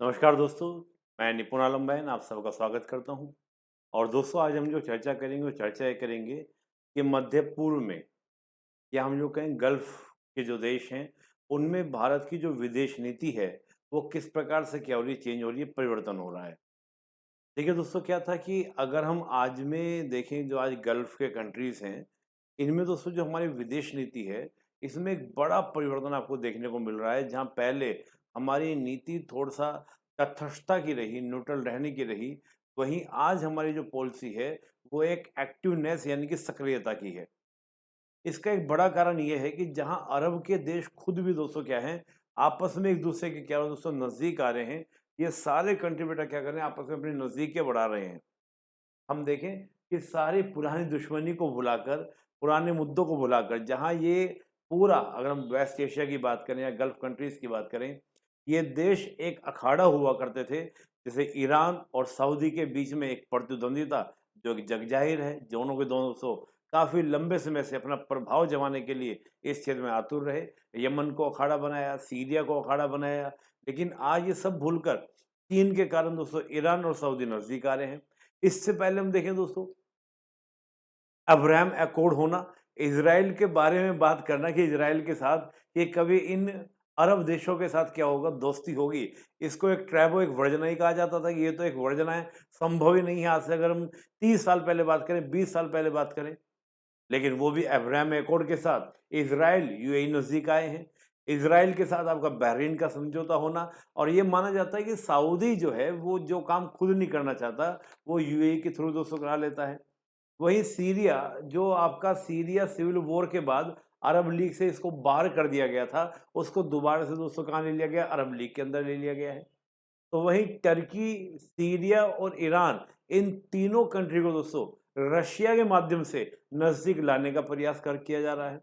नमस्कार दोस्तों, मैं निपुण आलम बैन आप सबका स्वागत करता हूं। और दोस्तों आज हम जो चर्चा करेंगे वो चर्चा ये करेंगे कि मध्य पूर्व में या हम जो कहें गल्फ के जो देश हैं उनमें भारत की जो विदेश नीति है वो किस प्रकार से क्या हो रही है, चेंज हो रही है, परिवर्तन हो रहा है। देखिए दोस्तों क्या था कि अगर हम आज में देखें जो आज गल्फ के कंट्रीज हैं इनमें दोस्तों जो हमारी विदेश नीति है इसमें एक बड़ा परिवर्तन आपको देखने को मिल रहा है। जहाँ पहले हमारी नीति थोड़ा सा तटस्थता की रही, न्यूट्रल रहने की रही, वहीं आज हमारी जो पॉलिसी है वो एक एक्टिवनेस यानी कि सक्रियता की है। इसका एक बड़ा कारण ये है कि जहाँ अरब के देश खुद भी दोस्तों क्या हैं, आपस में एक दूसरे के क्या दोस्तों नजदीक आ रहे हैं। ये सारे कंट्री बेटा क्या कर रहे हैं, आपस में अपनी नजदीकियां बढ़ा रहे हैं। हम देखें कि सारी पुरानी दुश्मनी को भुलाकर, पुराने मुद्दों को भुलाकर, जहाँ ये पूरा अगर हम वेस्ट एशिया की बात करें या गल्फ कंट्रीज की बात करें, ये देश एक अखाड़ा हुआ करते थे। जैसे ईरान और सऊदी के बीच में एक प्रतिद्वंदिता जो कि जगजाहिर है, दोनों के दोनों सो काफ़ी लंबे समय से अपना प्रभाव जमाने के लिए इस क्षेत्र में आतुर रहे। यमन को अखाड़ा बनाया, सीरिया को अखाड़ा बनाया, लेकिन आज ये सब भूलकर चीन के कारण दोस्तों ईरान और सऊदी नज़दीक आ रहे हैं। इससे पहले हम देखें दोस्तों, अब्राहम अकॉर्ड होना, इज़राइल के बारे में बात करना कि इज़राइल के साथ कि कभी इन अरब देशों के साथ क्या होगा, दोस्ती होगी। इसको एक ट्रैबो, एक वर्जना ही कहा जाता था कि ये तो एक वर्जना है, संभव ही नहीं है। आज से अगर हम 30 साल पहले बात करें, 20 साल पहले बात करें, लेकिन वो भी अब्राहम अकॉर्ड के साथ इज़राइल, यूएई नज़दीक आए हैं। इज़राइल के साथ आपका बहरीन का समझौता होना, और ये माना जाता है कि सऊदी जो है, वो जो काम खुद नहीं करना चाहता, वो यूएई के थ्रू दोस्तों करा लेता है। वहीं सीरिया, जो आपका सीरिया सिविल वॉर के बाद अरब लीग से इसको बाहर कर दिया गया था, उसको दोबारा से दोस्तों कहाँ ले लिया गया? अरब लीग के अंदर ले लिया गया है। तो वहीं टर्की, सीरिया और ईरान, इन तीनों कंट्री को दोस्तों रशिया के माध्यम से नज़दीक लाने का प्रयास कर किया जा रहा है।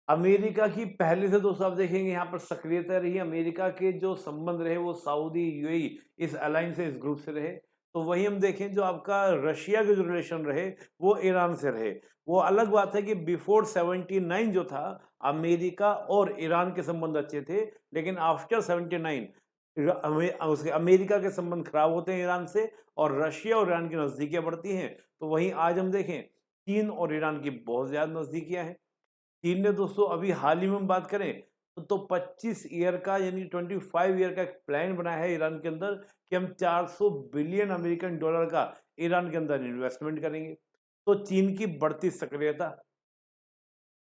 अमेरिका की पहले से दोस्तों आप देखेंगे यहाँ पर सक्रियता रही। अमेरिका के जो संबंध रहे वो सऊदी, यूएई इस अलायंस से, इस ग्रुप से रहे। तो वहीं हम देखें जो आपका रशिया के जो रिलेशन रहे वो ईरान से रहे। वो अलग बात है कि बिफोर 79 जो था, अमेरिका और ईरान के संबंध अच्छे थे, लेकिन आफ्टर 79 उसके अमेरिका के संबंध खराब होते हैं ईरान से, और रशिया और ईरान की नज़दीकियाँ बढ़ती हैं। तो वहीं आज हम देखें चीन और ईरान की बहुत ज़्यादा नज़दीकियाँ हैं। चीन ने दोस्तों अभी हाल ही में हम बात करें तो 25 ईयर का यानी 25 ईयर का एक प्लान बनाया है ईरान के अंदर कि हम 400 बिलियन अमेरिकन डॉलर का ईरान के अंदर इन्वेस्टमेंट करेंगे। तो चीन की बढ़ती सक्रियता,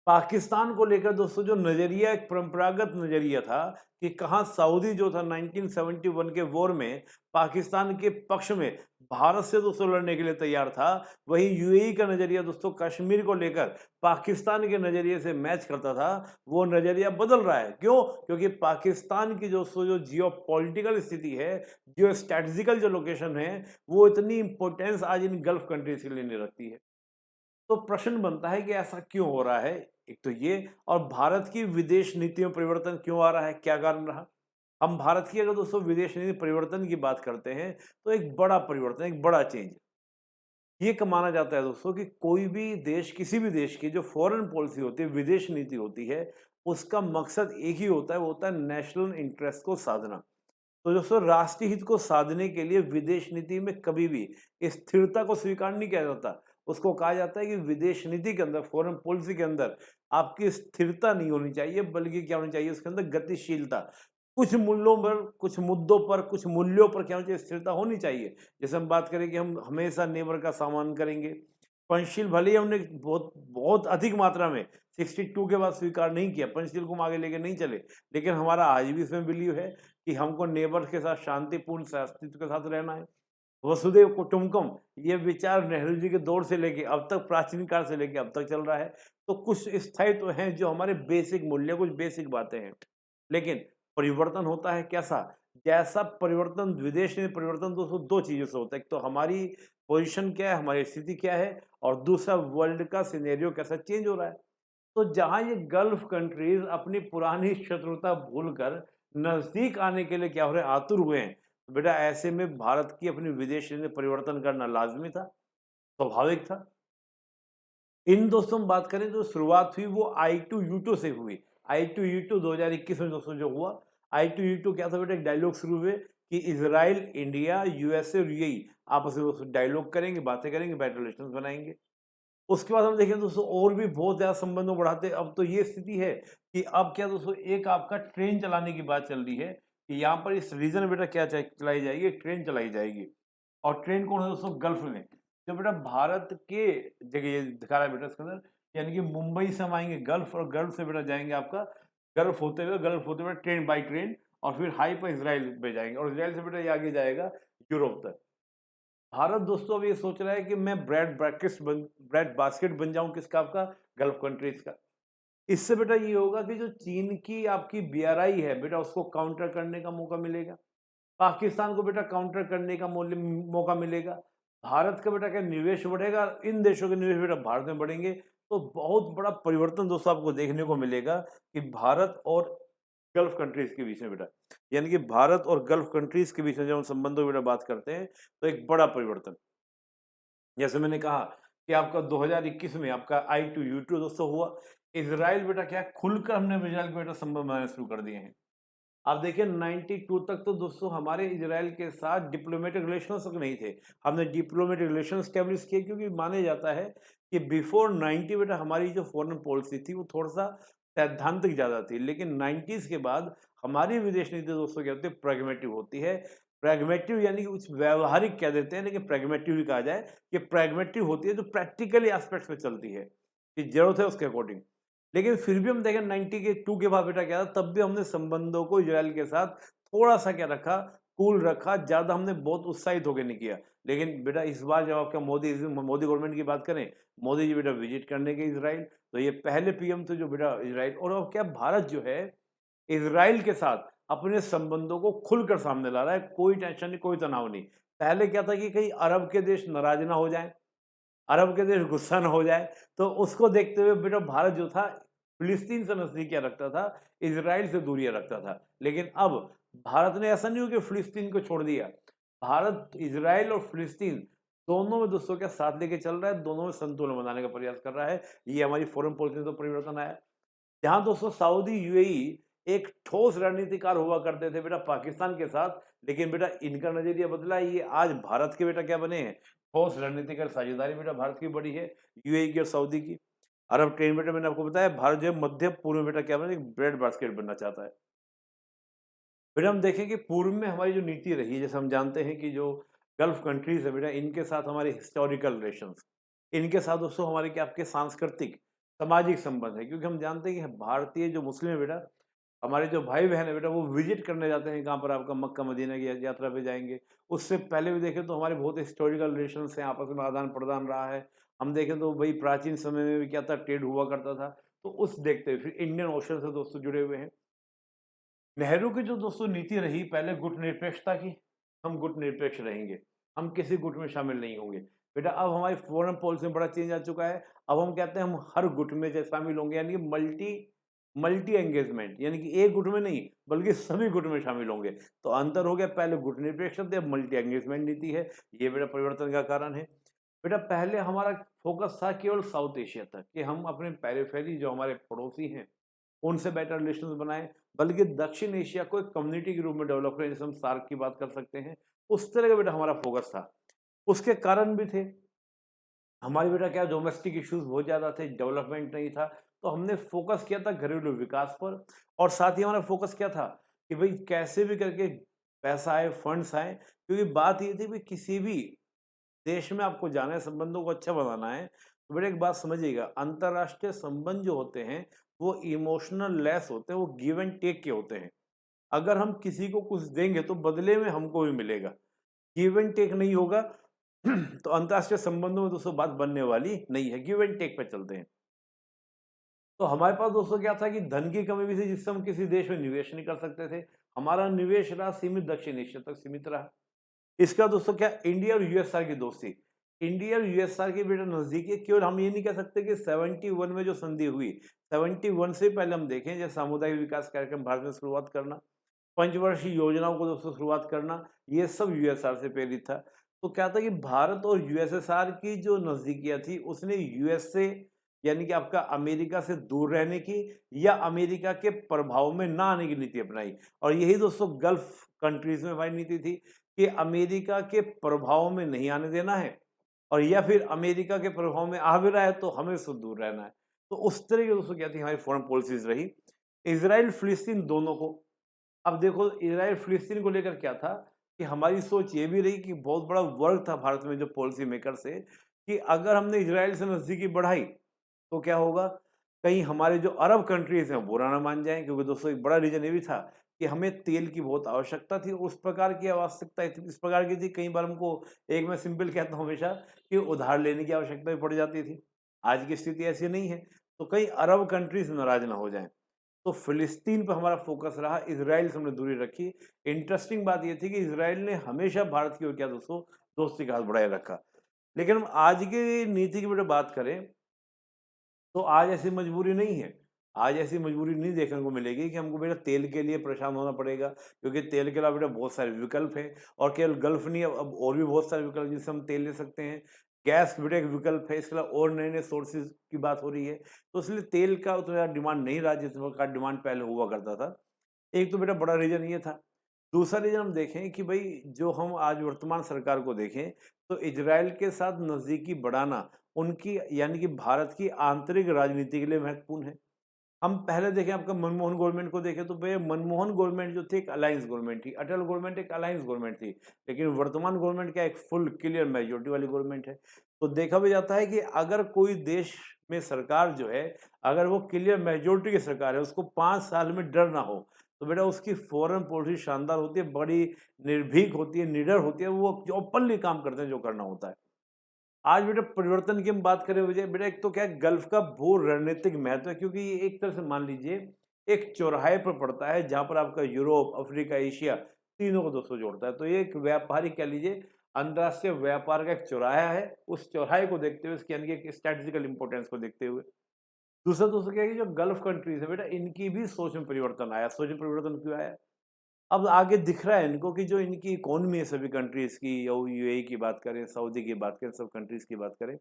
पाकिस्तान को लेकर दोस्तों जो नज़रिया, एक परंपरागत नज़रिया था कि कहाँ सऊदी जो था 1971 के वॉर में पाकिस्तान के पक्ष में भारत से दोस्तों लड़ने के लिए तैयार था, वहीं यूएई का नज़रिया दोस्तों कश्मीर को लेकर पाकिस्तान के नज़रिए से मैच करता था। वो नज़रिया बदल रहा है। क्यों? क्योंकि पाकिस्तान की दोस्तों जो जियोपॉलिटिकल स्थिति है, जो स्ट्रैटेजिकल जो लोकेशन है, वो इतनी इंपॉर्टेंस आज इन गल्फ कंट्रीज के लिए नहीं रखती है। तो प्रश्न बनता है कि ऐसा क्यों हो रहा है? एक तो ये, और भारत की विदेश नीति में परिवर्तन क्यों आ रहा है? क्या कारण रहा? हम भारत की अगर दोस्तों विदेश नीति परिवर्तन की बात करते हैं, तो एक बड़ा परिवर्तन, एक बड़ा चेंज ये क माना जाता है दोस्तों कि कोई भी देश, किसी भी देश की जो फॉरेन पॉलिसी होती है, विदेश नीति होती है, उसका मकसद एक ही होता है, वो होता है नेशनल इंटरेस्ट को साधना। तो दोस्तों राष्ट्रीय हित को साधने के लिए विदेश नीति में कभी भी स्थिरता को स्वीकार नहीं किया जाता। उसको कहा जाता है कि विदेश नीति के अंदर, फॉरेन पॉलिसी के अंदर आपकी स्थिरता नहीं होनी चाहिए, बल्कि क्या होनी चाहिए उसके अंदर? गतिशीलता। कुछ मूल्यों पर, कुछ मुद्दों पर, कुछ मूल्यों पर क्या होनी चाहिए? स्थिरता होनी चाहिए। जैसे हम बात करें कि हम हमेशा नेबर का सम्मान करेंगे। पंचशील भले ही हमने बहुत बहुत अधिक मात्रा में 62 के बाद स्वीकार नहीं किया, पंचशील को हम आगे लेके नहीं चले, लेकिन हमारा आज भी इसमें बिलीव है कि हमको नेबर के साथ शांतिपूर्ण सहअस्तित्व के साथ रहना है। वसुधैव कुटुंबकम, ये विचार नेहरू जी के दौर से लेके अब तक, प्राचीन काल से लेके अब तक चल रहा है। तो कुछ स्थायित्व हैं जो हमारे बेसिक मूल्य, कुछ बेसिक बातें हैं। लेकिन परिवर्तन होता है कैसा? जैसा परिवर्तन, विदेश में परिवर्तन दोस्तों 2 चीज़ों से होता है। एक तो हमारी पोज़ीशन क्या है, हमारी स्थिति क्या है, और दूसरा वर्ल्ड का सिनेरियो कैसा चेंज हो रहा है। तो जहाँ ये गल्फ कंट्रीज़ अपनी पुरानी शत्रुता भूलकर नज़दीक आने के लिए क्या हो रहे हैं? आतुर हुए हैं। तो बेटा ऐसे में भारत की अपनी विदेश नीति में परिवर्तन करना लाज़मी था, स्वाभाविक था। इन दोस्तों हम बात करें तो शुरुआत हुई वो I2U2 से हुई। I2U2 2021 में दोस्तों जो हुआ, I2E2 क्या था बेटा, एक डायलॉग शुरू हुए कि इजराइल, इंडिया, यूएसए और यूएई आपस में डायलॉग करेंगे, बातें करेंगे, बेटर रिलेशंस बनाएंगे। उसके बाद हम देखें दोस्तों और भी बहुत ज़्यादा संबंधों बढ़ाते, अब तो ये स्थिति है कि अब क्या दोस्तों, एक आपका ट्रेन चलाने की बात चल रही है कि यहाँ पर इस रीजन में बेटा क्या चलाई जाएगी, ट्रेन चलाई जाएगी। और ट्रेन कौन है दोस्तों, गल्फ में। जो बेटा भारत के जगह ये दिखा रहा है बेटा इसके अंदर, यानी कि मुंबई से हम आएंगे गल्फ, और गल्फ से बेटा जाएंगे आपका गल्फ होते हुए ट्रेन, बाई ट्रेन, और फिर हाई पर इसराइल पे जाएंगे, और इसराइल से बेटा ये आगे जाएगा यूरोप तक। भारत दोस्तों अब ये सोच रहा है कि मैं ब्रेड बास्केट बन जाऊं किसका, आपका गल्फ कंट्रीज का। इससे बेटा ये होगा कि जो चीन की आपकी बीआरआई है बेटा, उसको काउंटर करने का मौका मिलेगा, पाकिस्तान को बेटा काउंटर करने का मौका मिलेगा, भारत का बेटा क्या निवेश बढ़ेगा, इन देशों के निवेश बेटा भारत में बढ़ेंगे। तो बहुत बड़ा परिवर्तन दोस्तों आपको देखने को मिलेगा कि भारत और गल्फ कंट्रीज के बीच में बेटा, यानी कि भारत और गल्फ कंट्रीज के बीच में जब हम संबंधों की बेटा बात करते हैं तो एक बड़ा परिवर्तन, जैसे मैंने कहा कि आपका 2021 में आपका I2U2 दोस्तों हुआ। इजराइल बेटा क्या खुलकर हमने इजराइल के बेटा संबंध बनाने शुरू कर दिए हैं। आप देखिए 92 तक तो दोस्तों हमारे इजराइल के साथ डिप्लोमेटिक रिलेशंस तक नहीं थे, हमने डिप्लोमेटिक रिलेशन स्टेब्लिश किए, क्योंकि माना जाता है कि बिफोर 90 बेटा हमारी जो फॉरेन पॉलिसी थी वो थोड़ा सा सैद्धांतिक ज़्यादा थी, लेकिन 90s के बाद हमारी विदेश नीति दोस्तों क्या होती है, प्रैग्मेटिव होती है। प्रैग्मेटिव यानी कि कुछ व्यवहारिक कह देते हैं, लेकिन प्रैग्मेटिव ही कहा जाए कि प्रैग्मेटिव होती है जो प्रैक्टिकली एस्पेक्ट्स में चलती है कि जरूरत है उसके अकॉर्डिंग। लेकिन फिर भी हम देखें 92 के बाद बेटा क्या था, तब भी हमने संबंधों को इजराइल के साथ थोड़ा सा क्या रखा, कूल रखा, ज़्यादा हमने बहुत उत्साहित होकर नहीं किया। लेकिन बेटा इस बार जब आपका मोदी गवर्नमेंट की बात करें, मोदी जी बेटा विजिट करने के इजराइल, तो ये पहले पीएम थे जो बेटा इजराइल, और अब क्या भारत जो है इजराइल के साथ अपने संबंधों को खुलकर सामने ला रहा है, कोई टेंशन नहीं, कोई तनाव नहीं। पहले क्या था कि कहीं अरब के देश नाराज ना हो जाए, अरब के देश गुस्सा न हो जाए, तो उसको देखते हुए बेटा भारत जो था फिलिस्तीन से नजदीकियां रखता था, इजराइल से दूरियां रखता था। लेकिन अब भारत ने ऐसा नहीं हो कि फिलिस्तीन को छोड़ दिया, भारत इजराइल और फिलिस्तीन दोनों में दोस्तों क्या साथ लेके चल रहा है, दोनों में संतुलन बनाने का प्रयास कर रहा है। ये हमारी फॉरेन पॉलिसी में तो परिवर्तन आया। जहां दोस्तों सऊदी, यूएई एक ठोस रणनीतिकार हुआ करते थे बेटा पाकिस्तान के साथ, लेकिन बेटा इनका नजरिया बदला, ये आज भारत के बेटा क्या बने हैं, ठोस रणनीतिकार साझेदारी बेटा भारत की बड़ी है, यूएई की और सऊदी की। अरब ट्रेन बेटा मैंने आपको बताया, भारत जो है मध्य पूर्व में बेटा क्या बने, एक ब्रेड बास्केट बनना चाहता है। फिर हम देखें कि पूर्व में हमारी जो नीति रही है, जैसे हम जानते हैं कि जो गल्फ कंट्रीज है बेटा, इनके साथ हमारे हिस्टोरिकल रिलेशंस, इनके साथ दोस्तों हमारे क्या आपके सांस्कृतिक सामाजिक संबंध है, क्योंकि हम जानते हैं कि भारतीय जो मुस्लिम है बेटा, हमारे जो भाई बहन है बेटा, वो विजिट करने जाते हैं कहाँ पर, आपका मक्का मदीना की यात्रा पे जाएंगे। उससे पहले भी देखें तो हमारे बहुत हिस्टोरिकल रिलेशंस हैं, आपस में आदान प्रदान रहा है। हम देखें तो भाई प्राचीन समय में भी क्या था, ट्रेड हुआ करता था। तो उस देखते हुए फिर इंडियन ओशन से दोस्तों जुड़े हुए हैं। नेहरू की जो दोस्तों नीति रही पहले गुट निरपेक्षता की, हम गुट निरपेक्ष रहेंगे, हम किसी गुट में शामिल नहीं होंगे। बेटा अब हमारी फॉरेन पॉलिसी में बड़ा चेंज आ चुका है, अब हम कहते हैं हम हर गुट में शामिल होंगे, यानी कि मल्टी मल्टी एंगेजमेंट, यानी कि एक गुट में नहीं बल्कि सभी गुट में शामिल होंगे। तो अंतर हो गया, पहले गुट निरपेक्ष थे, अब मल्टी एंगेजमेंट नीति है। ये बेटा परिवर्तन का कारण है। बेटा पहले हमारा फोकस था केवल साउथ एशिया तक, कि हम अपने पेरिफेरी जो हमारे पड़ोसी हैं उनसे बेटर रिलेशंस बनाएं, बल्कि दक्षिण एशिया को एक कम्युनिटी के रूप में डेवलप करें, जैसे हम सार्क की बात कर सकते हैं, उस तरह का बेटा हमारा फोकस था। उसके कारण भी थे, हमारे बेटा क्या डोमेस्टिक इश्यूज बहुत ज़्यादा थे, डेवलपमेंट नहीं था, तो हमने फोकस किया था घरेलू विकास पर। और साथ ही हमारा फोकस क्या था कि भाई कैसे भी करके पैसा आए, फंड्स आए, क्योंकि बात ये थी कि किसी भी देश में आपको जाना है, संबंधों को अच्छा बनाना है, तो बेटा एक बात समझिएगा, अंतर्राष्ट्रीय संबंध जो होते हैं वो इमोशनल लेस होते हैं, वो गिव एंड टेक के होते हैं। अगर हम किसी को कुछ देंगे तो बदले में हमको भी मिलेगा, गिव एंड टेक नहीं होगा तो अंतर्राष्ट्रीय संबंधों में दोस्तों बात बनने वाली नहीं है, गिव एंड टेक पे चलते हैं। तो हमारे पास दोस्तों क्या था कि धन की कमी भी थी, जिससे हम किसी देश में निवेश नहीं कर सकते थे। हमारा निवेश रहा सीमित, दक्षिण एशिया तक सीमित रहा। इसका दोस्तों क्या इंडिया और यूएसआर की दोस्ती, इंडिया और यूएसआर की बेटा नजदीकी, केवल हम ये नहीं कह सकते कि 71 में जो संधि हुई, 71 से पहले हम देखें जैसे सामुदायिक विकास कार्यक्रम भारत में शुरुआत करना, पंचवर्षीय योजनाओं को दोस्तों शुरुआत करना, ये सब यूएसआर से प्रेरित था। तो क्या था कि भारत और यूएसएसआर की जो नजदीकियां थी उसने यूएस से यानी कि आपका अमेरिका से दूर रहने की या अमेरिका के प्रभाव में ना आने की नीति अपनाई। और यही दोस्तों गल्फ कंट्रीज में हमारी नीति थी कि अमेरिका के प्रभाव में नहीं आने देना है, और या फिर अमेरिका के प्रभाव में आ भी रहा है तो हमें उससे दूर रहना है। तो उस तरह की दोस्तों क्या थी हमारी फॉरेन पॉलिसीज रही। इसराइल फिलिस्तीन दोनों को, अब देखो इसराइल फिलिस्तीन को लेकर क्या था कि हमारी सोच ये भी रही कि बहुत बड़ा वर्क था भारत में जो पॉलिसी मेकर से, कि अगर हमने इसराइल से नज़दीकी बढ़ाई तो क्या होगा, कहीं हमारे जो अरब कंट्रीज हैं वो बुरा ना मान जाएं, क्योंकि दोस्तों एक बड़ा रीजन ये भी था कि हमें तेल की बहुत आवश्यकता थी, उस प्रकार की आवश्यकता इस प्रकार की थी, कई बार हमको, एक मैं सिंपल कहता हूँ हमेशा, कि उधार लेने की आवश्यकता भी पड़ जाती थी। आज की स्थिति ऐसी नहीं है, तो कई अरब कंट्रीज नाराज ना हो जाएं। तो फिलिस्तीन पर हमारा फोकस रहा, इसराइल से हमने दूरी रखी। इंटरेस्टिंग बात यह थी कि इसराइल ने हमेशा भारत की ओर क्या दोस्तों, दोस्ती का हाथ बढ़ाए रखा। लेकिन हम आज की नीति की बेटा बात करें तो आज ऐसी मजबूरी नहीं है। आज ऐसी मजबूरी नहीं देखने को मिलेगी कि हमको बेटा तेल के लिए परेशान होना पड़ेगा, क्योंकि तेल के अलावा बेटा बहुत सारे विकल्प हैं, और केवल गल्फ नहीं, अब और भी बहुत सारे विकल्प जिससे हम तेल ले सकते हैं। गैस बेटा एक विकल्प है, इसके अलावा और नए-नए सोर्सेज़ की बात हो रही है। तो इसलिए तेल का उतना ज़्यादा डिमांड नहीं रहा जिस प्रकार डिमांड पहले हुआ करता था। एक तो बेटा बड़ा रीज़न ये था। दूसरा रीज़न हम देखें कि भई जो हम आज वर्तमान सरकार को देखें, तो इज़राइल के साथ नज़दीकी बढ़ाना उनकी, यानी कि भारत की आंतरिक राजनीति के लिए महत्वपूर्ण है। हम पहले देखें, आपका मनमोहन गवर्नमेंट को देखें, तो भैया मनमोहन गवर्नमेंट जो थी एक अलायंस गवर्नमेंट थी, अटल गवर्नमेंट एक अलायंस गवर्नमेंट थी। लेकिन वर्तमान गवर्नमेंट क्या एक फुल क्लियर मेजॉरिटी वाली गवर्नमेंट है। तो देखा भी जाता है कि अगर कोई देश में सरकार जो है, अगर वो क्लियर मेजॉरिटी की सरकार है, उसको 5 साल में डर ना हो, तो बेटा उसकी फॉरेन पॉलिसी शानदार होती है, बड़ी निर्भीक होती है, निडर होती है, वो जो ओपनली काम करते हैं जो करना होता है। आज बेटा परिवर्तन की हम बात करें विजय, बेटा एक तो क्या है, गल्फ का भू रणनीतिक महत्व है, क्योंकि ये एक तरह से मान लीजिए एक चौराहे पर पड़ता है जहां पर आपका यूरोप, अफ्रीका, एशिया तीनों को दोस्तों जोड़ता है। तो ये एक व्यापारिक कह लीजिए अंतर्राष्ट्रीय व्यापार का एक चौराहा है। उस चौराहे को देखते हुए, इसकी यानी कि एक स्ट्रेटेजिकल इंपॉर्टेंस को देखते हुए, दूसरा दोस्तों क्या है कि जो गल्फ कंट्रीज है बेटा, इनकी भी सोच में परिवर्तन आया। सोच में परिवर्तन क्यों आया, अब आगे दिख रहा है इनको कि जो इनकी इकोनॉमी है सभी कंट्रीज की, या यूएई की बात करें, सऊदी की बात करें, सब कंट्रीज की बात करें,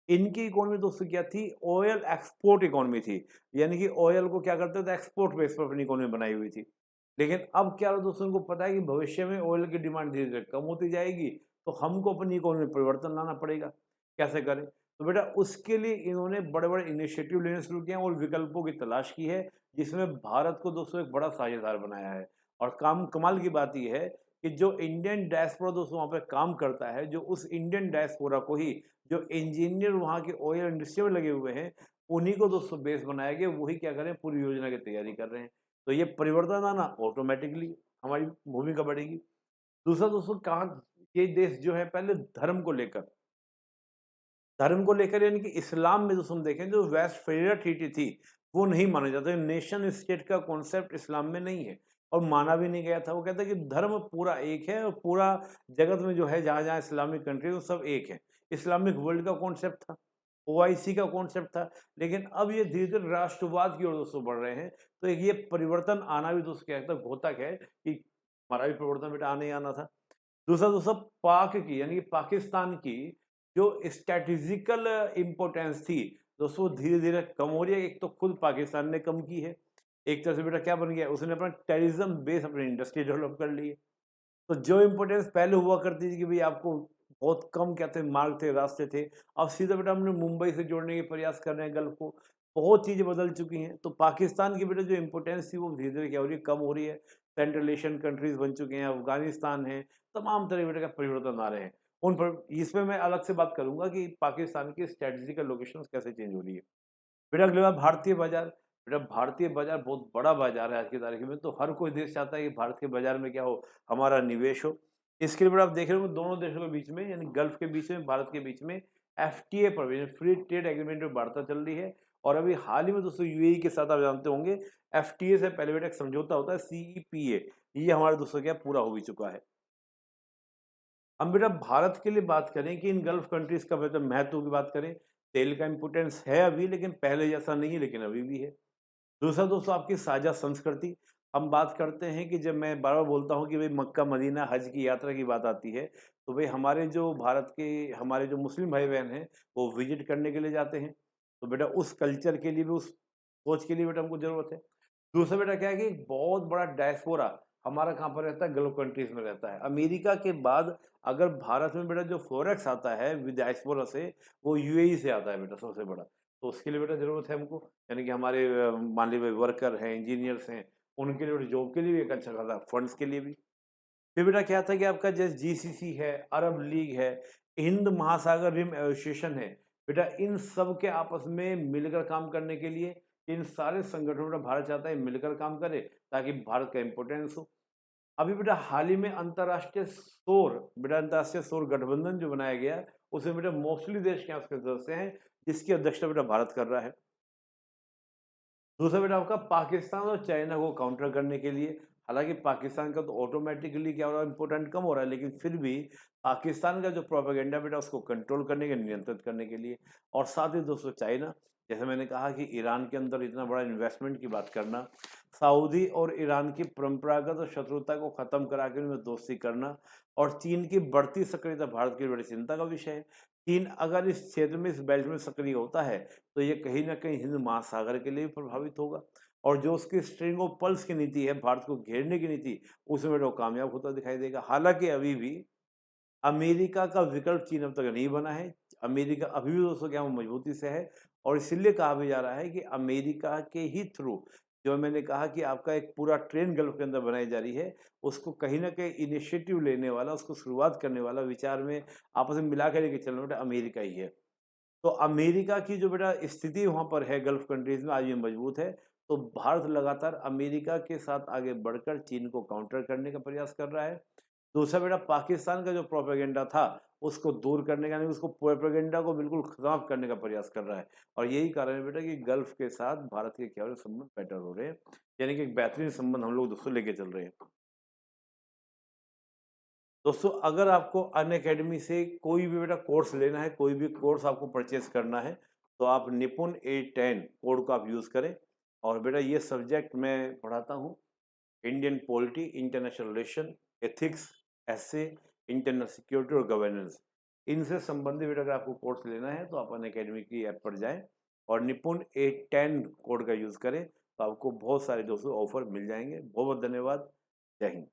इनकी इकोनॉमी दोस्तों क्या थी, ऑयल एक्सपोर्ट इकोनॉमी थी। यानी कि ऑयल को क्या करते थे, एक्सपोर्ट बेस पर अपनी इकोनॉमी बनाई हुई थी। लेकिन अब क्या दोस्तों, इनको पता है कि भविष्य में ऑयल की डिमांड धीरे धीरे कम होती जाएगी, तो हमको अपनी इकोनॉमी में परिवर्तन लाना पड़ेगा। कैसे करें, तो बेटा उसके लिए इन्होंने बड़े बड़े इनिशिएटिव लेने शुरू किए हैं और विकल्पों की तलाश की है, जिसमें भारत को दोस्तों एक बड़ा साझेदार बनाया है। और काम कमाल की बात यह है कि जो इंडियन डायस्पोरा दोस्तों वहाँ पे काम करता है, जो उस इंडियन डायस्पोरा को ही, जो इंजीनियर वहाँ के ऑयल इंडस्ट्री में लगे हुए हैं, उन्हीं को दोस्तों बेस बनाया गया, वही क्या करें, पूरी योजना की तैयारी कर रहे हैं। तो ये परिवर्तन आना ऑटोमेटिकली हमारी भूमिका बढ़ेगी। दूसरा दोस्तों, कहाँ ये देश जो है पहले धर्म को लेकर यानी कि इस्लाम में दोस्तों हम देखें, जो वेस्टफेलिया ट्रीटी थी वो नहीं माना जाता। नेशन स्टेट का कॉन्सेप्ट इस्लाम में नहीं है और माना भी नहीं गया था। वो कहता है कि धर्म पूरा एक है और पूरा जगत में जो है जहाँ जहाँ इस्लामिक कंट्री वो सब एक है। इस्लामिक वर्ल्ड का कॉन्सेप्ट था, ओआईसी का कॉन्सेप्ट था। लेकिन अब ये धीरे धीरे राष्ट्रवाद की ओर दोस्तों बढ़ रहे हैं। तो एक ये परिवर्तन आना भी दोस्तों क्या कहता है, घोतक है कि हमारा भी परिवर्तन बेटा आने ही आना था। दूसरा दोस्तों, पाक की यानी कि पाकिस्तान की जो स्ट्रैटेजिकल इम्पोर्टेंस थी दोस्तों, धीरे धीरे कम हो रही है। एक तो खुद पाकिस्तान ने कम की है, एक तरह से बेटा क्या बन गया, उसने अपना टेररिज्म बेस अपनी इंडस्ट्री डेवलप कर ली है। तो जो इम्पोर्टेंस पहले हुआ करती थी कि भाई आपको बहुत कम क्या थे, मार्ग थे, रास्ते थे, अब सीधा बेटा हमने मुंबई से जोड़ने के प्रयास कर रहे हैं गल्फ को। बहुत चीज़ें बदल चुकी हैं। तो पाकिस्तान की बेटा जो इम्पोर्टेंस थी वो धीरे धीरे क्या हो रही है, कम हो रही है। सेंट्रल एशियन कंट्रीज बन चुके हैं, अफगानिस्तान है, तमाम तरह बेटा का परिवर्तन आ रहे हैं। उन पर इसमें मैं अलग से बात करूंगा कि पाकिस्तान की स्ट्रेटेजिकल लोकेशन कैसे चेंज हो रही है। बेटा अगली बात, भारतीय बाजार। बेटा भारतीय बाजार बहुत बड़ा बाजार है आज की तारीख में, तो हर कोई देश चाहता है कि भारत के बाजार में क्या हो, हमारा निवेश हो। इसके लिए बेटा आप देख रहे हो दोनों देशों के बीच में, यानी गल्फ के बीच में, भारत के बीच में FTA provision, free trade agreement में वार्ता चल रही है। और अभी हाल ही में दोस्तों यूएई के साथ आप जानते होंगे, एफटीए से पहले बेटा एक समझौता होता है सीईपीए, ये हमारे दोस्तों क्या पूरा हो भी चुका है। हम बेटा भारत के लिए बात करें कि इन गल्फ कंट्रीज का मतलब महत्व की बात करें, तेल का इम्पोर्टेंस है अभी, लेकिन पहले जैसा नहीं है, लेकिन अभी भी है। दूसरा दोस्तों, आपकी साझा संस्कृति। हम बात करते हैं कि जब मैं बार बार बोलता हूँ कि भाई मक्का मदीना हज की यात्रा की बात आती है, तो भाई हमारे जो भारत के, हमारे जो मुस्लिम भाई बहन हैं वो विजिट करने के लिए जाते हैं। तो बेटा उस कल्चर के लिए भी, उस सोच के लिए बेटा हमको ज़रूरत है। दूसरा बेटा क्या है कि एक बहुत बड़ा डायस्पोरा हमारा कहाँ पर रहता है, गल्फ कंट्रीज़ में रहता है। अमेरिका के बाद अगर भारत में बेटा जो फॉरेक्स आता है विद डायस्पोरा से, वो यूएई से आता है बेटा सबसे बड़ा। तो उसके लिए बेटा ज़रूरत है हमको, यानी कि हमारे मान लीजिए वर्कर हैं, इंजीनियर्स हैं, उनके लिए जॉब के लिए भी एक अच्छा खासा, फंड्स के लिए भी। फिर बेटा क्या था कि आपका जैसे जीसीसी है, अरब लीग है, हिंद महासागर रिम एसोसिएशन है, बेटा इन सब के आपस में मिलकर काम करने के लिए, इन सारे संगठनों में भारत चाहता है मिलकर काम करे ताकि भारत का इम्पोर्टेंस हो। अभी बेटा हाल ही में अंतर्राष्ट्रीय सौर गठबंधन जो बनाया गया, उसमें बेटा मोस्टली देश क्या उसके सदस्य हैं, जिसकी अध्यक्षता बेटा भारत कर रहा है। दूसरा बेटा आपका पाकिस्तान और चाइना को काउंटर करने के लिए, हालांकि पाकिस्तान का तो ऑटोमेटिकली क्या हो रहा है, इम्पोर्टेंट कम हो रहा है, लेकिन फिर भी पाकिस्तान का जो प्रोपेगेंडा बेटा उसको कंट्रोल करने के, नियंत्रित करने के लिए। और साथ ही दोस्तों चाइना, जैसे मैंने कहा कि ईरान के अंदर इतना बड़ा इन्वेस्टमेंट की बात करना, सऊदी और ईरान की परंपरागत शत्रुता को खत्म करा के उनमें दोस्ती करना, और चीन की बढ़ती सक्रियता भारत की बड़ी चिंता का विषय है। चीन अगर इस क्षेत्र में, इस बेल्ट में सक्रिय होता है, तो ये कहीं न कहीं हिंद महासागर के लिए भी प्रभावित होगा, और जो उसकी स्ट्रिंग ऑफ पर्ल्स की नीति है, भारत को घेरने की नीति, उसमें वो कामयाब होता दिखाई देगा। हालाँकि अभी भी अमेरिका का विकल्प चीन अब तक नहीं बना है। अमेरिका अभी भी दोस्तों क्या वो मजबूती से है, और इसीलिए कहा भी जा रहा है कि अमेरिका के ही थ्रू, जो मैंने कहा कि आपका एक पूरा ट्रेन गल्फ के अंदर बनाई जा रही है, उसको कहीं न कहीं इनिशिएटिव लेने वाला, उसको शुरुआत करने वाला, विचार में आपस में मिला के लेके चलना बेटा अमेरिका ही है। तो अमेरिका की जो बेटा स्थिति वहाँ पर है गल्फ कंट्रीज़ में, आज भी मजबूत है। तो भारत लगातार अमेरिका के साथ आगे बढ़कर चीन को काउंटर करने का प्रयास कर रहा है। दूसरा बेटा पाकिस्तान का जो प्रोपेगेंडा था, उसको दूर करने का, यानी उसको प्रोपेगेंडा को बिल्कुल खत्म करने का प्रयास कर रहा है। और यही कारण है बेटा कि गल्फ के साथ भारत के क्या हो रहे हैं, संबंध बेटर हो रहे हैं, यानी कि एक बेहतरीन संबंध हम लोग दोस्तों लेके चल रहे हैं। दोस्तों अगर आपको अनअकैडमी से कोई भी बेटा कोर्स लेना है, कोई भी कोर्स आपको परचेस करना है, तो आप निपुण A10 कोड को आप यूज़ करें। और बेटा ये सब्जेक्ट मैं पढ़ाता हूँ, Indian polity, international relation, ethics, essay, internal security और गवर्नेंस, इनसे संबंधित बेटा अगर आपको कोर्स लेना है तो आप अनअकैडमी की ऐप पर जाएं और निपुण A10 कोड का यूज़ करें, तो आपको बहुत सारे दोस्तों ऑफर मिल जाएंगे। बहुत बहुत धन्यवाद। जय हिंद।